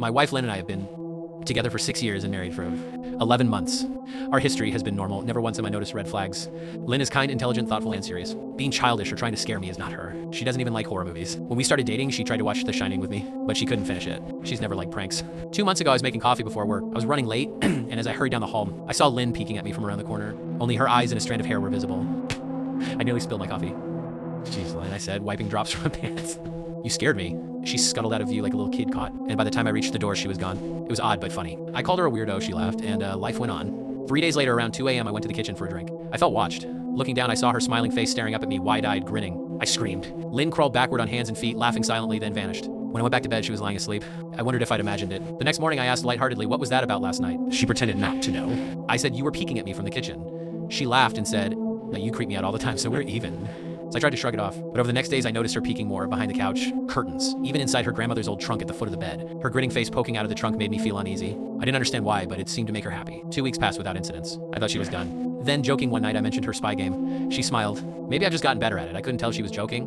My wife Lynn and I have been together for 6 years and married for 11 months. Our history has been normal. Never once have I noticed red flags. Lynn is kind, intelligent, thoughtful, and serious. Being childish or trying to scare me is not her. She doesn't even like horror movies. When we started dating, she tried to watch The Shining with me, but she couldn't finish it. She's never liked pranks. 2 months ago, I was making coffee before work. I was running late, and as I hurried down the hall, I saw Lynn peeking at me from around the corner. Only her eyes and a strand of hair were visible. I nearly spilled my coffee. Jeez, Lynn, I said, wiping drops from my pants. You scared me. She scuttled out of view like a little kid caught, and by the time I reached the door, she was gone. It was odd, but funny. I called her a weirdo, she laughed, and life went on. 3 days later, around 2 a.m., I went to the kitchen for a drink. I felt watched. Looking down, I saw her smiling face staring up at me, wide-eyed, grinning. I screamed. Lynn crawled backward on hands and feet, laughing silently, then vanished. When I went back to bed, she was lying asleep. I wondered if I'd imagined it. The next morning, I asked lightheartedly, what was that about last night? She pretended not to know. I said, you were peeking at me from the kitchen. She laughed and said, no, you creep me out all the time, so we're even. So I tried to shrug it off, but over the next days I noticed her peeking more behind the couch, curtains, even inside her grandmother's old trunk at the foot of the bed. Her grinning face poking out of the trunk made me feel uneasy. I didn't understand why, but it seemed to make her happy. 2 weeks passed without incidents. I thought she was done. Then, joking one night, I mentioned her spy game. She smiled. Maybe I've just gotten better at it. I couldn't tell she was joking.